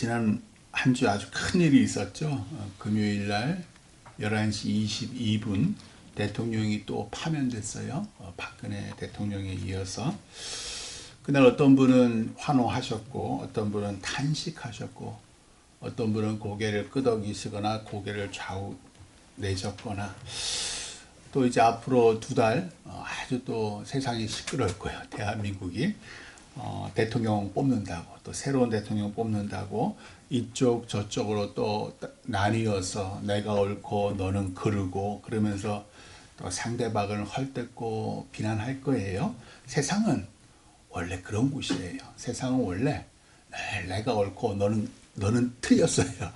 지난 한 주 아주 큰 일이 있었죠. 금요일 날 11시 22분 대통령이 또 파면됐어요. 박근혜 대통령에 이어서. 그날 어떤 분은 환호하셨고 어떤 분은 탄식하셨고 어떤 분은 고개를 끄덕이시거나 고개를 좌우 내젓거나, 또 이제 앞으로 2달 아주 또 세상이 시끄러울 거예요. 대한민국이 대통령 뽑는다고, 또 새로운 대통령 뽑는다고 이쪽 저쪽으로 또 나뉘어서 내가 옳고 너는 그르고 그러면서 또 상대방을 헐뜯고 비난할 거예요. 세상은 원래 그런 곳이에요. 세상은 원래 내가 옳고 너는 틀렸어요.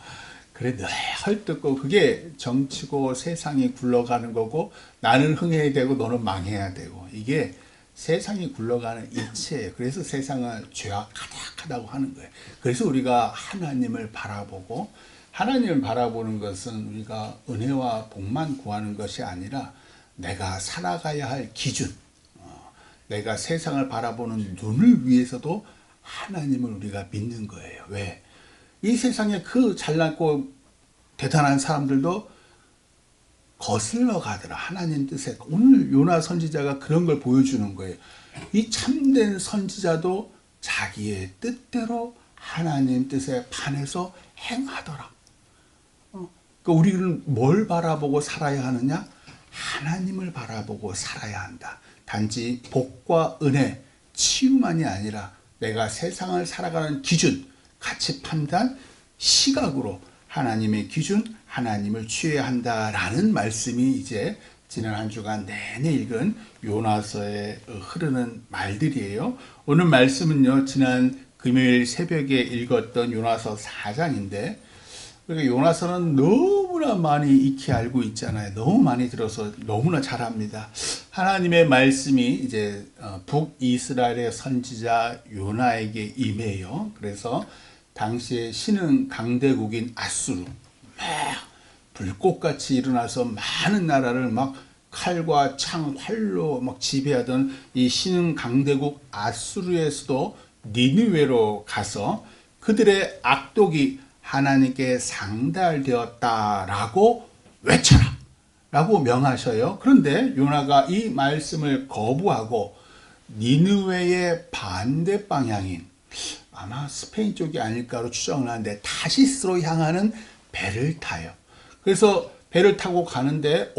그래 늘 헐뜯고, 그게 정치고 세상이 굴러가는 거고, 나는 흥해야 되고 너는 망해야 되고, 이게 세상이 굴러가는 이치예요. 그래서 세상은 죄와 가득하다고 하는 거예요. 그래서 우리가 하나님을 바라보고, 하나님을 바라보는 것은 우리가 은혜와 복만 구하는 것이 아니라 내가 살아가야 할 기준, 내가 세상을 바라보는 눈을 위해서도 하나님을 우리가 믿는 거예요. 왜? 이 세상에 그 잘났고 대단한 사람들도 거슬러 가더라. 하나님 뜻에. 오늘 요나 선지자가 그런 걸 보여주는 거예요. 이 참된 선지자도 자기의 뜻대로 하나님 뜻에 반해서 행하더라. 그러니까 우리는 뭘 바라보고 살아야 하느냐? 하나님을 바라보고 살아야 한다. 단지 복과 은혜, 치유만이 아니라 내가 세상을 살아가는 기준, 가치 판단, 시각으로 하나님의 기준, 하나님을 취해야 한다라는 말씀이 이제 지난 한 주간 내내 읽은 요나서에 흐르는 말들이에요. 오늘 말씀은요, 지난 금요일 새벽에 읽었던 요나서 4장인데, 그러니까 요나서는 너무나 많이 익히 알고 있잖아요. 너무 많이 들어서 너무나 잘합니다. 하나님의 말씀이 이제 북이스라엘의 선지자 요나에게 임해요. 그래서 당시에 신흥 강대국인 아수르, 막 불꽃같이 일어나서 많은 나라를 막 칼과 창, 활로 막 지배하던 이 신흥 강대국 아수르에서도 니느웨로 가서 그들의 악독이 하나님께 상달되었다라고 외쳐라 라고 명하셔요. 그런데 요나가 이 말씀을 거부하고 니느웨의 반대 방향인, 아마 스페인 쪽이 아닐까로 추정을 하는데, 타시스로 향하는 배를 타요. 그래서 배를 타고 가는데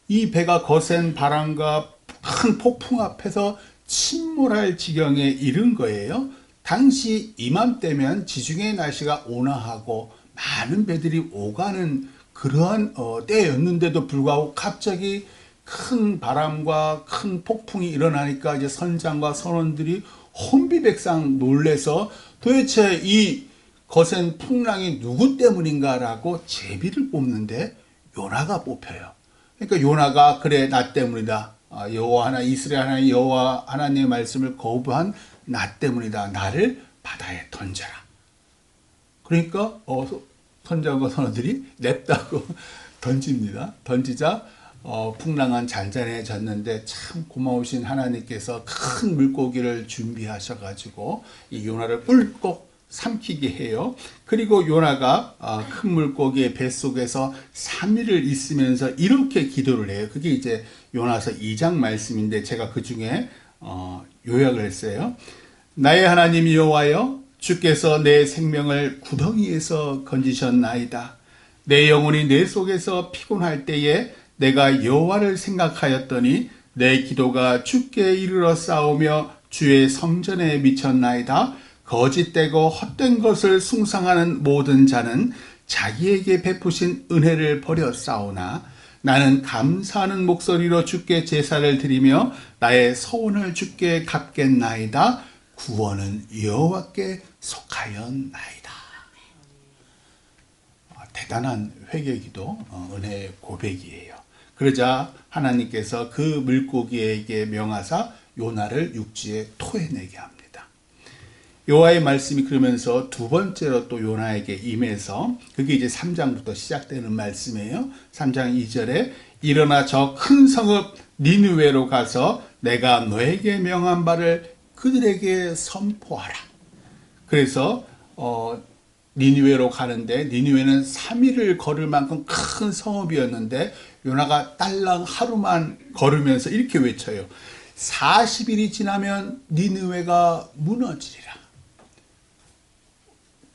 이 배가 거센 바람과 큰 폭풍 앞에서 침몰할 지경에 이른 거예요. 당시 이맘때면 지중해 날씨가 온화하고 많은 배들이 오가는 그러한 때였는데도 불구하고 갑자기 큰 바람과 큰 폭풍이 일어나니까 이제 선장과 선원들이 혼비백상 놀래서 도대체 이 거센 풍랑이 누구 때문인가라고 제비를 뽑는데 요나가 뽑혀요. 그러니까 요나가 그래 나 때문이다. 여호와 하나 이스라엘 하나님 여호와 하나님의 말씀을 거부한 나 때문이다. 나를 바다에 던져라. 그러니까 선장과 선원들이 냅다고 던집니다. 던지자 풍랑은 잔잔해졌는데 참 고마우신 하나님께서 큰 물고기를 준비하셔가지고 이 요나를 꿀꺽 삼키게 해요. 그리고 요나가 큰 물고기의 뱃속에서 3일을 있으면서 이렇게 기도를 해요. 그게 이제 요나서 2장 말씀인데 제가 그 중에 요약을 했어요. 나의 하나님 여호와여, 주께서 내 생명을 구덩이에서 건지셨나이다. 내 영혼이 내 속에서 피곤할 때에 내가 여호와를 생각하였더니 내 기도가 주께 이르러 싸우며 주의 성전에 미쳤나이다. 거짓되고 헛된 것을 숭상하는 모든 자는 자기에게 베푸신 은혜를 버려 싸우나 나는 감사하는 목소리로 주께 제사를 드리며 나의 서원을 주께 갚겠나이다. 구원은 여호와께 속하였나이다. 대단한 회개기도, 은혜의 고백이에요. 그러자 하나님께서 그 물고기에게 명하사 요나를 육지에 토해내게 합니다. 여호와의 말씀이 그러면서 두 번째로 또 요나에게 임해서, 그게 이제 3장부터 시작되는 말씀이에요. 3장 2절에 일어나 저 큰 성읍 니느웨로 가서 내가 너에게 명한 바를 그들에게 선포하라. 그래서 니느웨로 가는데 니느웨는 3일을 걸을 만큼 큰 성읍이었는데 요나가 딸랑 하루만 걸으면서 이렇게 외쳐요. 40일이 지나면 니느웨가 무너지리라.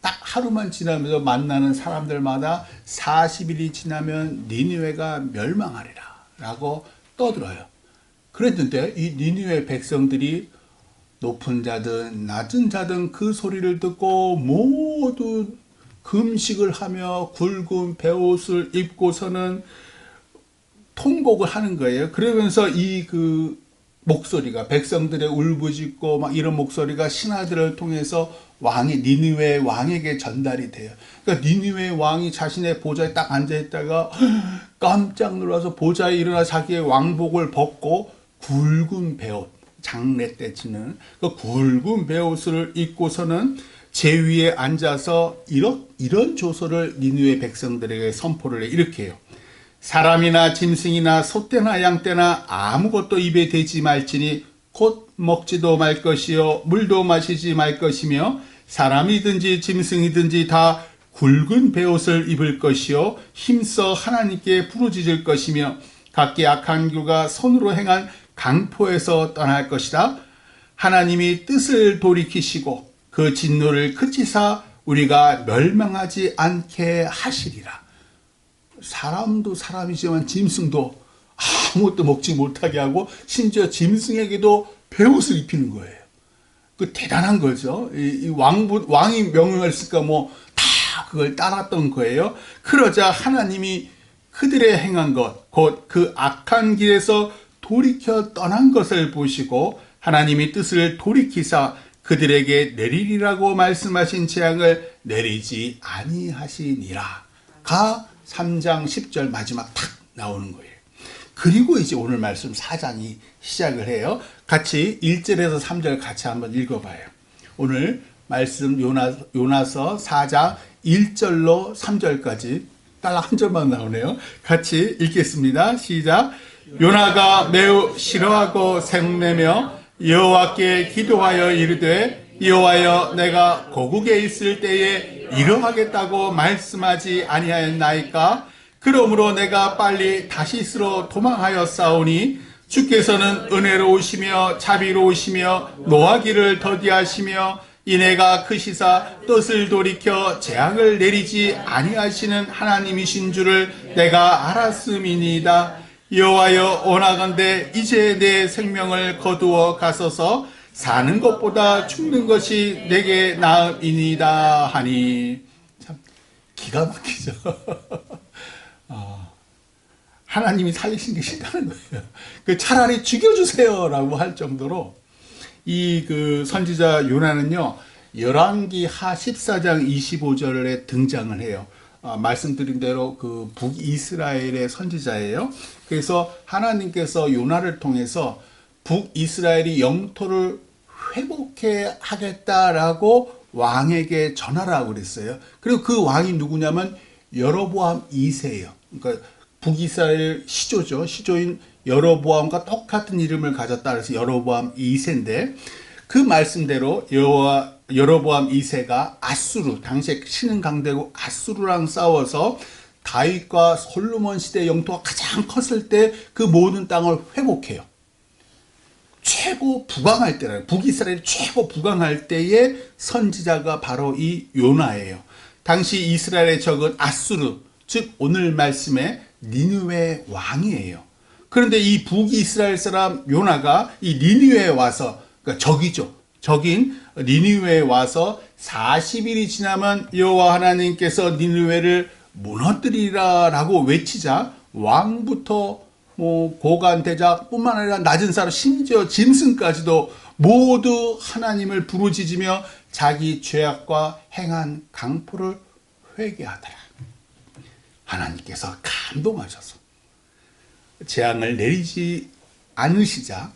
딱 하루만 지나면서 만나는 사람들마다 40일이 지나면 니느웨가 멸망하리라 라고 떠들어요. 그랬는데 이 니느웨 백성들이 높은 자든 낮은 자든 그 소리를 듣고 모두 금식을 하며 굵은 베옷을 입고서는 통곡을 하는 거예요. 그러면서 이 목소리가 백성들의 울부짖고 막 이런 목소리가 신하들을 통해서 니느웨 왕에게 전달이 돼요. 그러니까 니느웨 왕이 자신의 보좌에 딱 앉아 있다가 깜짝 놀라서 보좌에 일어나 자기의 왕복을 벗고 굵은 베옷, 장례 때 치는 그 굵은 베옷을 입고서는 제 위에 앉아서 이런 조서를 니느웨 백성들에게 선포를 해. 이렇게 해요. 사람이나 짐승이나 소떼나 양떼나 아무것도 입에 대지 말지니 곧 먹지도 말 것이요 물도 마시지 말 것이며 사람이든지 짐승이든지 다 굵은 베옷을 입을 것이요 힘써 하나님께 부르짖을 것이며 각기 악한 교가 손으로 행한 강포에서 떠날 것이다. 하나님이 뜻을 돌이키시고 그 진노를 그치사 우리가 멸망하지 않게 하시리라. 사람도 사람이지만 짐승도 아무것도 먹지 못하게 하고 심지어 짐승에게도 베옷을 입히는 거예요. 그 대단한 거죠. 왕이 명령을 했으니까 다 그걸 따랐던 거예요. 그러자 하나님이 그들의 행한 것, 곧 그 악한 길에서 돌이켜 떠난 것을 보시고 하나님이 뜻을 돌이키사 그들에게 내리리라고 말씀하신 재앙을 내리지 아니하시니라. 가 3장 10절 마지막 탁 나오는 거예요. 그리고 이제 오늘 말씀 4장이 시작을 해요. 같이 1절에서 3절 같이 한번 읽어봐요. 오늘 말씀 요나서 4장 1절로 3절까지 딱 한 절만 나오네요. 같이 읽겠습니다. 시작. 요나가 매우 싫어하고 생내며 여호와께 기도하여 이르되 여호와여 내가 고국에 있을 때에 이러하겠다고 말씀하지 아니하였나이까? 그러므로 내가 빨리 다시스로 도망하였사오니 주께서는 은혜로우시며 자비로우시며 노하기를 더디하시며 이내가 크시사 뜻을 돌이켜 재앙을 내리지 아니하시는 하나님이신 줄을 내가 알았음이니이다. 여호와여 원하건대 이제 내 생명을 거두어 가소서. 사는 것보다 죽는 것이 내게 나음이니이다 하니. 참 기가 막히죠. 하나님이 살리신 게 싫다는 거예요. 차라리 죽여주세요라고 할 정도로 이 선지자 요나는요, 열왕기하 14장 25절에 등장을 해요. 말씀드린 대로 북이스라엘의 선지자예요. 그래서 하나님께서 요나를 통해서 북이스라엘이 영토를 회복해 하겠다라고 왕에게 전하라고 그랬어요. 그리고 그 왕이 누구냐면 여로보암 2세예요. 그러니까 북이스라엘 시조죠. 시조인 여로보암과 똑같은 이름을 가졌다 그래서 여로보암 2세인데 그 말씀대로 여로보암 2세가 아수르, 당시에 신흥 강대국 아수르랑 싸워서 다윗과 솔로몬 시대 영토가 가장 컸을 때 그 모든 땅을 회복해요. 최고 부강할 때라요. 북이스라엘이 최고 부강할 때의 선지자가 바로 이 요나예요. 당시 이스라엘의 적은 아수르, 즉 오늘 말씀의 니느웨 왕이에요. 그런데 이 북이스라엘 사람 요나가 이 니느웨에 와서, 그러니까 적이죠. 적인 니느웨에 와서 40일이 지나면 여호와 하나님께서 니느웨를 무너뜨리라라고 외치자 왕부터 고관 대작뿐만 아니라 낮은 사람 심지어 짐승까지도 모두 하나님을 부르짖으며 자기 죄악과 행한 강포를 회개하더라. 하나님께서 감동하셔서 재앙을 내리지 않으시자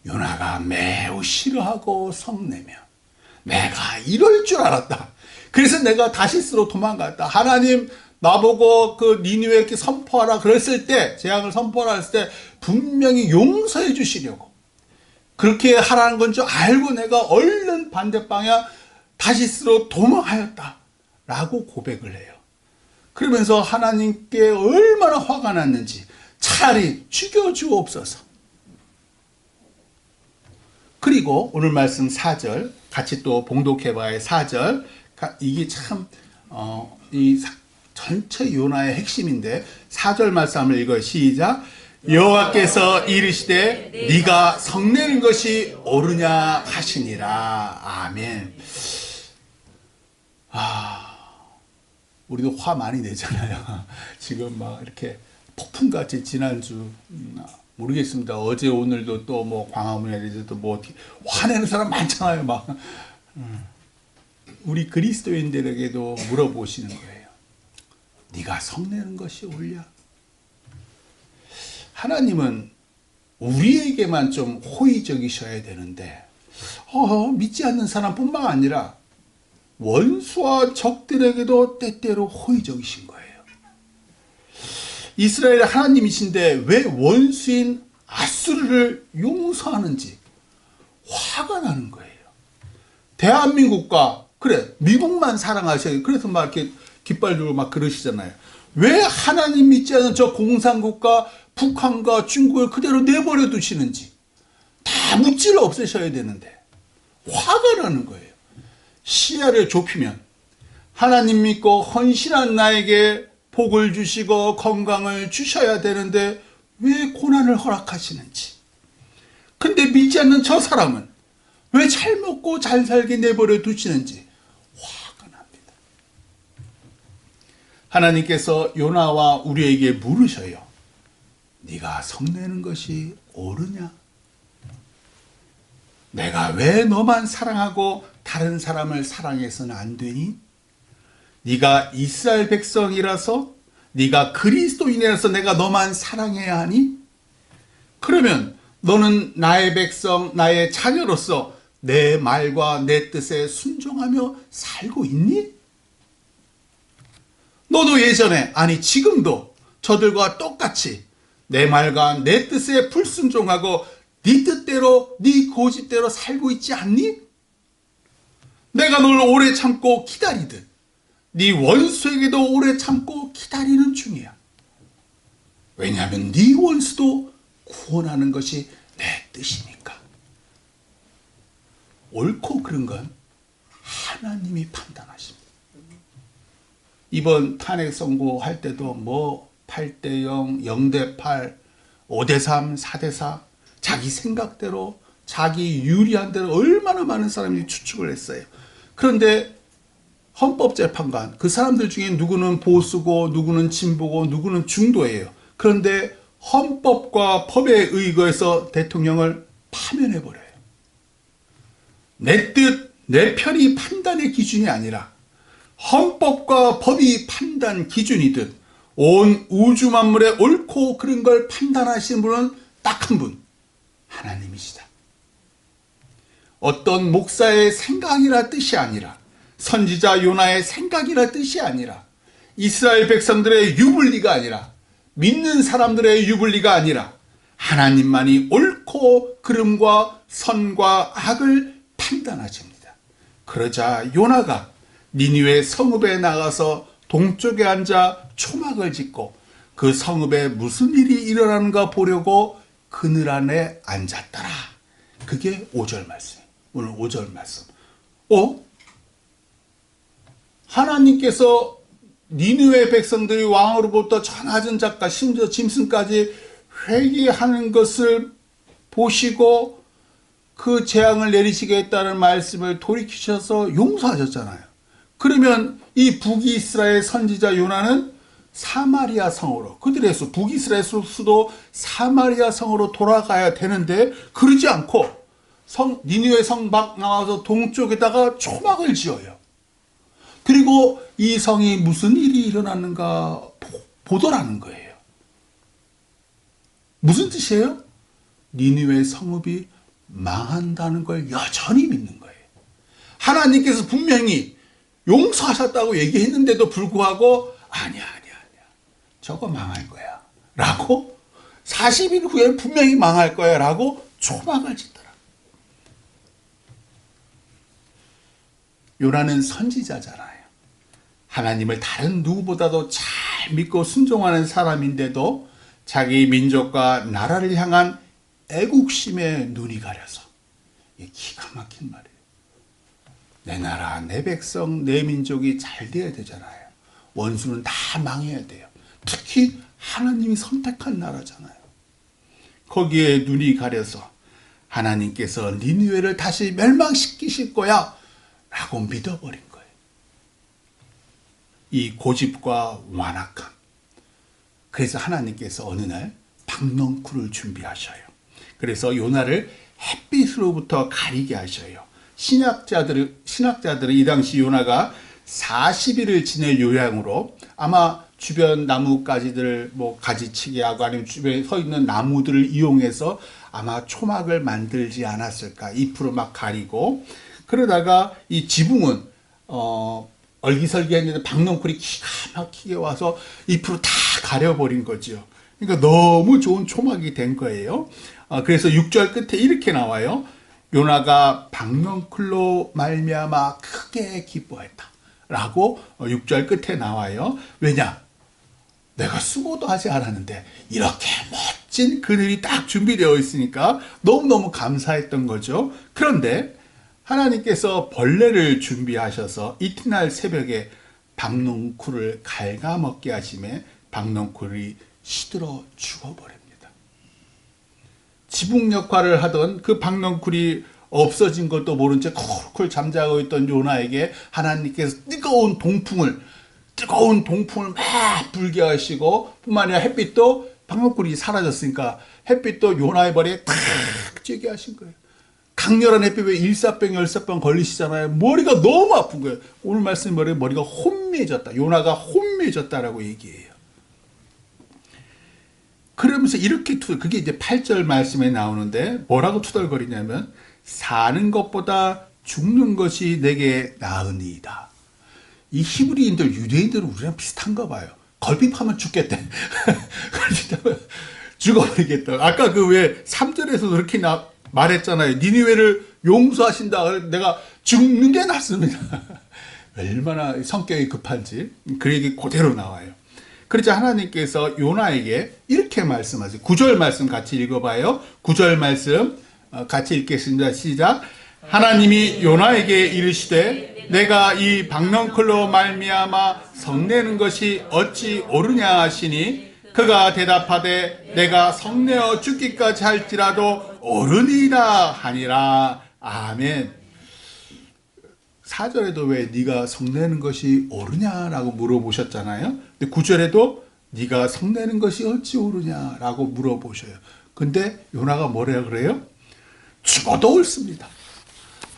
요나가 매우 싫어하고 성내며 내가 이럴 줄 알았다. 그래서 내가 다시스로 도망갔다. 하나님 나보고 니느웨에게 선포하라 그랬을 때, 재앙을 선포하라 했을 때 분명히 용서해 주시려고 그렇게 하라는 건 줄 알고 내가 얼른 반대방향 다시스로 도망하였다 라고 고백을 해요. 그러면서 하나님께 얼마나 화가 났는지 차라리 죽여주옵소서. 그리고 오늘 말씀 4절 같이 또 봉독해봐야 4절 이게 참 이 전체 요나의 핵심인데 4절 말씀 한번 읽어요. 시작. 여호와께서 이르시되 네가 성내는 것이 옳으냐 하시니라. 아멘. 우리도 화 많이 내잖아요. 지금 막 이렇게 폭풍같이 지난주 모르겠습니다. 어제 오늘도 또 뭐 광화문에 대해서도 뭐 화내는 사람 많잖아요. 막 우리 그리스도인들에게도 물어보시는 거예요. 네가 성내는 것이 옳냐? 하나님은 우리에게만 좀 호의적이셔야 되는데 믿지 않는 사람뿐만 아니라 원수와 적들에게도 때때로 호의적이신 거예요. 이스라엘 하나님이신데 왜 원수인 아수르를 용서하는지 화가 나는 거예요. 대한민국과 그래 미국만 사랑하셔요. 그래서 막 이렇게 깃발 들고 막 그러시잖아요. 왜 하나님 믿지 않는 저 공산국가 북한과 중국을 그대로 내버려 두시는지 다 묻지를 없애셔야 되는데 화가 나는 거예요. 시야를 좁히면 하나님 믿고 헌신한 나에게 복을 주시고 건강을 주셔야 되는데 왜 고난을 허락하시는지. 근데 믿지 않는 저 사람은 왜 잘 먹고 잘 살게 내버려 두시는지 화가 납니다. 하나님께서 요나와 우리에게 물으셔요. 네가 성내는 것이 옳으냐? 내가 왜 너만 사랑하고 다른 사람을 사랑해서는 안 되니? 네가 이스라엘 백성이라서 네가 그리스도인이라서 내가 너만 사랑해야 하니? 그러면 너는 나의 백성, 나의 자녀로서 내 말과 내 뜻에 순종하며 살고 있니? 너도 예전에, 아니 지금도 저들과 똑같이 내 말과 내 뜻에 불순종하고 네 뜻대로 네 고집대로 살고 있지 않니? 내가 널 오래 참고 기다리듯 네 원수에게도 오래 참고 기다리는 중이야. 왜냐하면 네 원수도 구원하는 것이 내 뜻이니까. 옳고 그른 건 하나님이 판단하십니다. 이번 탄핵 선고할 때도 뭐 8대0, 0대8, 5대3, 4대4 자기 생각대로 자기 유리한 대로 얼마나 많은 사람들이 추측을 했어요. 그런데 헌법재판관 그 사람들 중에 누구는 보수고 누구는 진보고 누구는 중도예요. 그런데 헌법과 법에 의거해서 대통령을 파면해버려요. 내 뜻, 내 편이 판단의 기준이 아니라 헌법과 법이 판단 기준이듯 온 우주 만물의 옳고 그른 걸 판단하시는 분은 딱 한 분, 하나님이시다. 어떤 목사의 생각이나 뜻이 아니라 선지자 요나의 생각이나 뜻이 아니라 이스라엘 백성들의 유불리가 아니라 믿는 사람들의 유불리가 아니라 하나님만이 옳고 그름과 선과 악을 판단하십니다. 그러자 요나가 니느웨 성읍에 나가서 동쪽에 앉아 초막을 짓고 그 성읍에 무슨 일이 일어나는가 보려고 그늘 안에 앉았더라. 그게 5절 말씀이에요. 오늘 5절 말씀. 하나님께서 니느웨 백성들이 왕으로부터 저 낮은 자가 심지어 짐승까지 회개하는 것을 보시고 그 재앙을 내리시겠다는 말씀을 돌이키셔서 용서하셨잖아요. 그러면 이 북이스라엘 선지자 요나는 사마리아 성으로, 그들의 북이스라엘 수도 사마리아 성으로 돌아가야 되는데 그러지 않고 니느웨 성 밖 나와서 동쪽에다가 초막을 지어요. 그리고 이 성이 무슨 일이 일어났는가 보더라는 거예요. 무슨 뜻이에요? 니느웨 성읍이 망한다는 걸 여전히 믿는 거예요. 하나님께서 분명히 용서하셨다고 얘기했는데도 불구하고 아니야 저거 망할 거야 라고 40일 후에 분명히 망할 거야 라고 초막을 짓더라. 요나는 선지자잖아요. 하나님을 다른 누구보다도 잘 믿고 순종하는 사람인데도 자기 민족과 나라를 향한 애국심에 눈이 가려서, 이게 기가 막힌 말이에요. 내 나라, 내 백성, 내 민족이 잘 돼야 되잖아요. 원수는 다 망해야 돼요. 특히 하나님이 선택한 나라잖아요. 거기에 눈이 가려서 하나님께서 니느웨를 다시 멸망시키실 거야 라고 믿어버린 거예요. 이 고집과 완악함. 그래서 하나님께서 어느 날 박넝쿨을 준비하셔요. 그래서 요나를 햇빛으로부터 가리게 하셔요. 신학자들은 이 당시 요나가 40일을 지낼 요양으로 아마 주변 나뭇가지들 가지치기 하고 아니면 주변에 서 있는 나무들을 이용해서 아마 초막을 만들지 않았을까. 잎으로 막 가리고, 그러다가 이 지붕은 얼기설기했는데 박넝쿨이 기가 막히게 와서 잎으로 다 가려버린 거죠. 그러니까 너무 좋은 초막이 된 거예요. 그래서 6절 끝에 이렇게 나와요. 요나가 박넝쿨로 말미암아 크게 기뻐했다 라고 6절 끝에 나와요. 왜냐? 내가 수고도 하지 않았는데 이렇게 멋진 그늘이 딱 준비되어 있으니까 너무너무 감사했던 거죠. 그런데 하나님께서 벌레를 준비하셔서 이튿날 새벽에 박넝쿨을 갉아먹게 하심에 박넝쿨이 시들어 죽어버립니다. 지붕 역할을 하던 그 박넝쿨이 없어진 것도 모른 채 쿨쿨 잠자고 있던 요나에게 하나님께서 뜨거운 동풍을 막 불게 하시고, 뿐만 아니라 햇빛도, 박넝쿨이 사라졌으니까 햇빛도 요나의 머리에 탁 쬐게 하신 거예요. 강렬한 햇빛에 일사병 열사병 걸리시잖아요. 머리가 너무 아픈 거예요. 오늘 말씀 머리가 혼미해졌다. 요나가 혼미해졌다라고 얘기해요. 그러면서 이렇게 그게 이제 8절 말씀에 나오는데 뭐라고 투덜거리냐면, 사는 것보다 죽는 것이 내게 나으니이다. 이 히브리인들, 유대인들은 우리랑 비슷한가 봐요. 걸핏하면 죽겠대. 죽어버리겠다. 아까 그 왜 3절에서 그렇게 말했잖아요. 니느웨를 용서하신다. 내가 죽는 게 낫습니다. 얼마나 성격이 급한지. 그 얘기 그대로 나와요. 그러자 하나님께서 요나에게 이렇게 말씀하세요. 9절 말씀 같이 읽어봐요. 9절 말씀 같이 읽겠습니다. 시작. 하나님이 요나에게 이르시되 내가 이 박넝쿨로 말미암아 성내는 것이 어찌 옳으냐 하시니, 그가 대답하되 내가 성내어 죽기까지 할지라도 옳으니라 하니라. 아멘. 4절에도 왜 네가 성내는 것이 옳으냐라고 물어보셨잖아요. 근데 9절에도 네가 성내는 것이 어찌 옳으냐라고 물어보셔요. 근데 요나가 뭐라 그래요? 죽어도 옳습니다.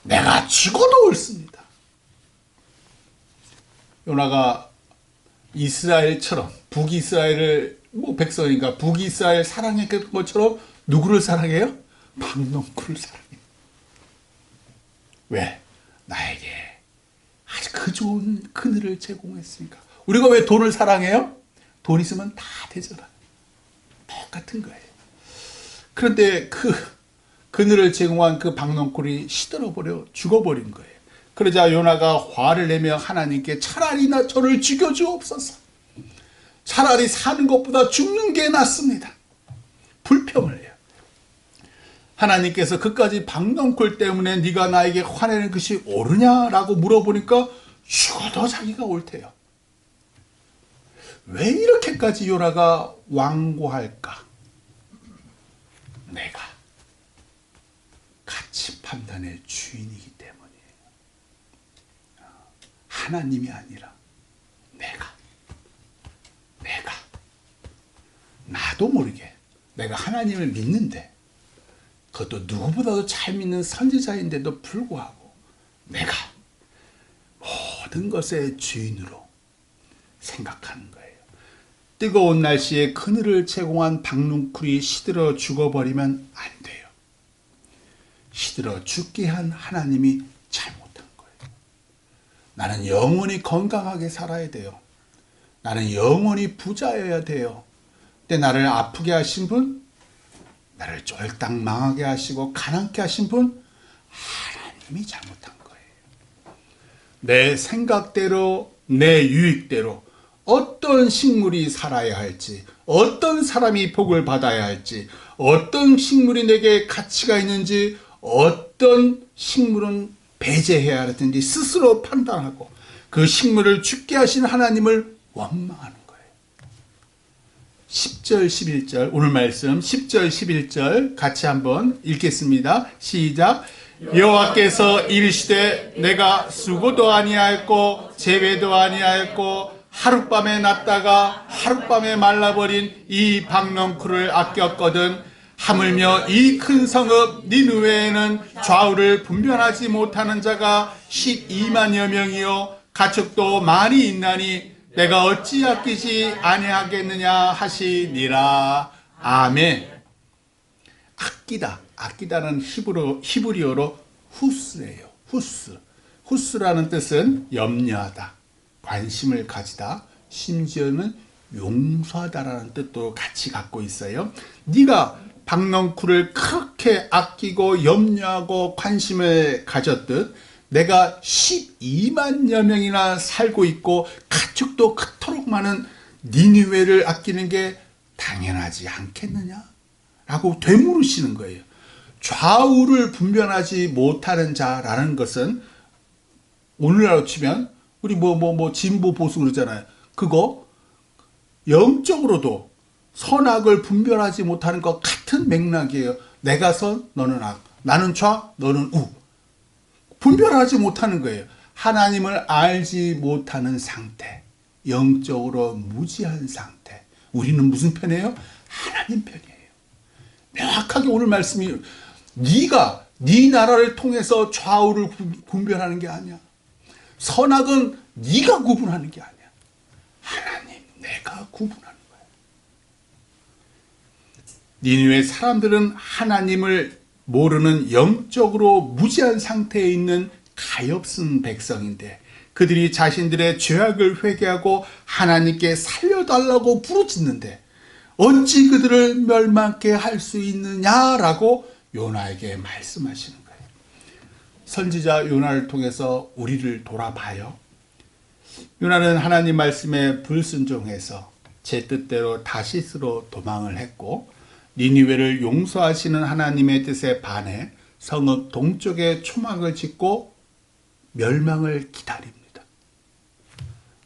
내가 죽어도 옳습니다. 요나가 이스라엘처럼 북이스라엘을 백성이니까 북이스라엘 사랑했던 것처럼 누구를 사랑해요? 박넝쿨을 사랑해요. 왜? 나에게 아주 그 좋은 그늘을 제공했으니까. 우리가 왜 돈을 사랑해요? 돈 있으면 다 되잖아. 똑같은 거예요. 그런데 그 그늘을 제공한 그 박넝쿨이 시들어버려 죽어버린 거예요. 그러자 요나가 화를 내며 하나님께 차라리 저를 죽여주옵소서. 차라리 사는 것보다 죽는 게 낫습니다. 불평을 해요. 하나님께서 그까지 박넝쿨 때문에 네가 나에게 화내는 것이 옳으냐라고 물어보니까 죽어도 자기가 옳대요. 왜 이렇게까지 요나가 완고할까? 내가 가치 판단의 주인이기 때문이에요. 하나님이 아니라 내가 나도 모르게 내가 하나님을 믿는데, 그것도 누구보다도 잘 믿는 선지자인데도 불구하고 내가 모든 것의 주인으로 생각하는 거예요. 뜨거운 날씨에 그늘을 제공한 박넝쿨이 시들어 죽어버리면 안 돼요. 시들어 죽게 한 하나님이 잘못한 거예요. 나는 영원히 건강하게 살아야 돼요. 나는 영원히 부자여야 돼요. 근데 나를 아프게 하신 분, 나를 쫄딱 망하게 하시고 가난케 하신 분, 하나님이 잘못한 거예요. 내 생각대로 내 유익대로 어떤 식물이 살아야 할지, 어떤 사람이 복을 받아야 할지, 어떤 식물이 내게 가치가 있는지, 어떤 식물은 배제해야 하든지 스스로 판단하고 그 식물을 죽게 하신 하나님을 원망하는 거예요. 10절 11절 오늘 말씀 10절 11절 같이 한번 읽겠습니다. 시작. 여호와께서 이르시되 내가 수고도 아니하였고 재배도 아니하였고 하룻밤에 났다가 하룻밤에 말라버린 이 박넝쿨을 아꼈거든. 하물며 이 큰 성읍 니느웨에는 좌우를 분별하지 못하는 자가 12만여 명이요 가축도 많이 있나니 내가 어찌 아끼지 아니하겠느냐 하시니라. 아멘. 아끼다는 히브리어로 후스예요. 후스라는 뜻은 염려하다, 관심을 가지다, 심지어는 용서하다라는 뜻도 같이 갖고 있어요. 네가 박넝쿨을 그렇게 아끼고 염려하고 관심을 가졌듯 내가 12만여 명이나 살고 있고 가축도 그토록 많은 니느웨를 아끼는 게 당연하지 않겠느냐? 라고 되물으시는 거예요. 좌우를 분별하지 못하는 자라는 것은 오늘날로 치면 우리 진보 보수 그러잖아요. 그거 영적으로도 선악을 분별하지 못하는 것 같은 맥락이에요. 내가 선, 너는 악, 나는 좌, 너는 우. 분별하지 못하는 거예요. 하나님을 알지 못하는 상태, 영적으로 무지한 상태. 우리는 무슨 편이에요? 하나님 편이에요. 명확하게 오늘 말씀이 네가 네 나라를 통해서 좌우를 분별하는 게 아니야. 선악은 네가 구분하는 게 아니야. 하나님, 내가 구분하는 거야. 니느웨 사람들은 하나님을 모르는 영적으로 무지한 상태에 있는 가엾은 백성인데 그들이 자신들의 죄악을 회개하고 하나님께 살려달라고 부르짖는데 어찌 그들을 멸망케 할 수 있느냐라고 요나에게 말씀하시는 거예요. 선지자 요나를 통해서 우리를 돌아봐요. 요나는 하나님 말씀에 불순종해서 제 뜻대로 다시스로 도망을 했고 니느웨를 용서하시는 하나님의 뜻에 반해 성읍 동쪽에 초막을 짓고 멸망을 기다립니다.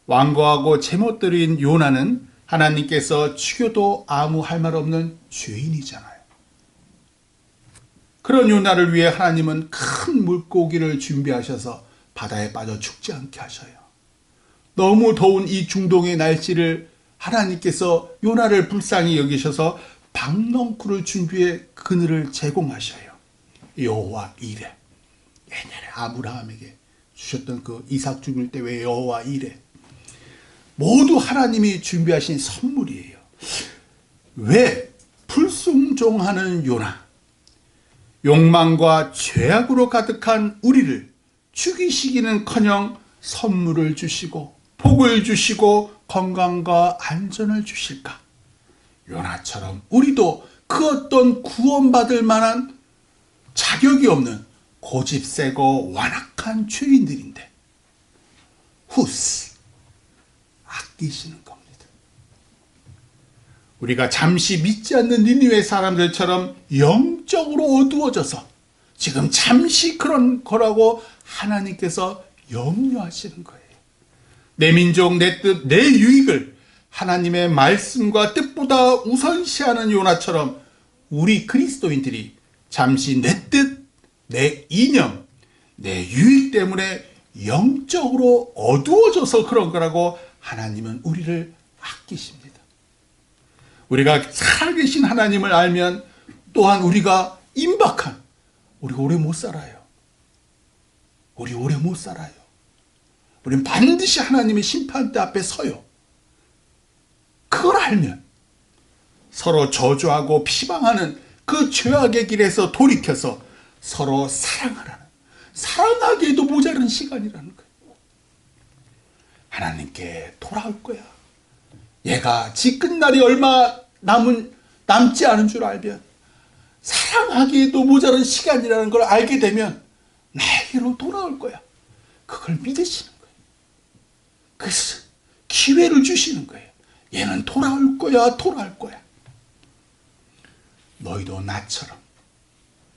완고하고 제멋대로인 요나는 하나님께서 죽여도 아무 할 말 없는 죄인이잖아요. 그런 요나를 위해 하나님은 큰 물고기를 준비하셔서 바다에 빠져 죽지 않게 하셔요. 너무 더운 이 중동의 날씨를 하나님께서 요나를 불쌍히 여기셔서 박넝쿨을 준비해 그늘을 제공하셔요. 여호와 이레. 옛날에 아브라함에게 주셨던 그 이삭 죽을 때 왜 여호와 이레. 모두 하나님이 준비하신 선물이에요. 왜 불순종하는 요나, 욕망과 죄악으로 가득한 우리를 죽이시기는커녕 선물을 주시고 복을 주시고 건강과 안전을 주실까? 요나처럼 우리도 그 어떤 구원받을 만한 자격이 없는 고집세고 완악한 죄인들인데 아끼시는 겁니다. 우리가 잠시 믿지 않는 니느웨 사람들처럼 영적으로 어두워져서 지금 잠시 그런 거라고 하나님께서 염려하시는 거예요. 내 민족, 내 뜻, 내 유익을 하나님의 말씀과 뜻보다 우선시하는 요나처럼 우리 그리스도인들이 잠시 내 뜻, 내 이념, 내 유익 때문에 영적으로 어두워져서 그런 거라고 하나님은 우리를 아끼십니다. 우리가 살아계신 하나님을 알면 또한 우리가 임박한, 우리가 오래 못 살아요. 우리 오래 못 살아요. 우리는 반드시 하나님의 심판대 앞에 서요. 그걸 알면 서로 저주하고 피방하는 그 죄악의 길에서 돌이켜서 서로 사랑하라는, 사랑하기에도 모자른 시간이라는 거예요. 하나님께 돌아올 거야. 얘가 지 끝날이 얼마 남지 않은 줄 알면, 사랑하기에도 모자란 시간이라는 걸 알게 되면 나에게로 돌아올 거야. 그걸 믿으시는 거예요. 그래서 기회를 주시는 거예요. 얘는 돌아올 거야, 돌아올 거야. 너희도 나처럼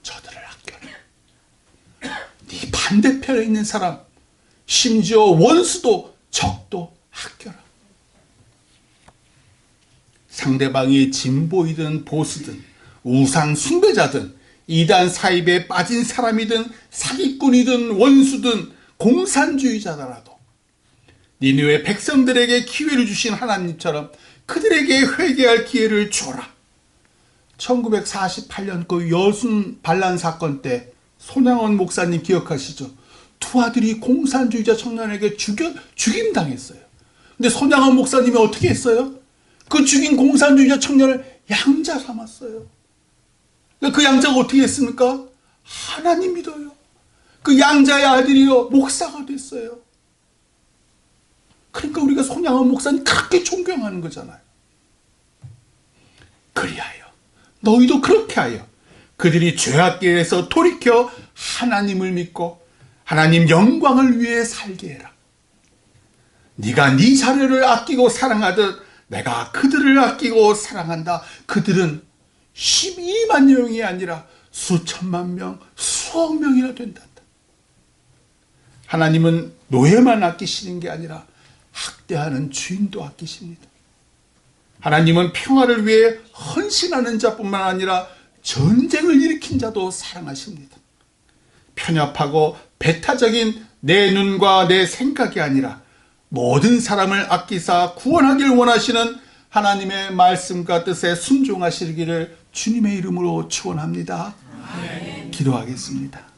저들을 아껴라. 네 반대편에 있는 사람, 심지어 원수도 적도 아껴라. 상대방이 진보이든 보수든 우상 숭배자든 이단 사입에 빠진 사람이든 사기꾼이든 원수든 공산주의자더라도 니느웨 백성들에게 기회를 주신 하나님처럼 그들에게 회개할 기회를 줘라. 1948년 그 여순 반란 사건 때 손양원 목사님 기억하시죠? 두 아들이 공산주의자 청년에게 죽임당했어요. 근데 손양원 목사님이 어떻게 했어요? 그 죽인 공산주의자 청년을 양자 삼았어요. 그 양자가 어떻게 했습니까? 하나님 믿어요. 그 양자의 아들이요 목사가 됐어요. 그러니까 우리가 손양원 목사님 그렇게 존경하는 거잖아요. 그리하여 너희도 그렇게 하여 그들이 죄악길에서 돌이켜 하나님을 믿고 하나님 영광을 위해 살게 해라. 네가 네 자녀를 아끼고 사랑하듯 내가 그들을 아끼고 사랑한다. 그들은 12만 명이 아니라 수천만 명, 수억 명이나 된단다. 하나님은 노예만 아끼시는 게 아니라 학대하는 주인도 아끼십니다. 하나님은 평화를 위해 헌신하는 자뿐만 아니라 전쟁을 일으킨 자도 사랑하십니다. 편협하고 배타적인 내 눈과 내 생각이 아니라 모든 사람을 아끼사 구원하길 원하시는 하나님의 말씀과 뜻에 순종하시기를 주님의 이름으로 축원합니다. 기도하겠습니다.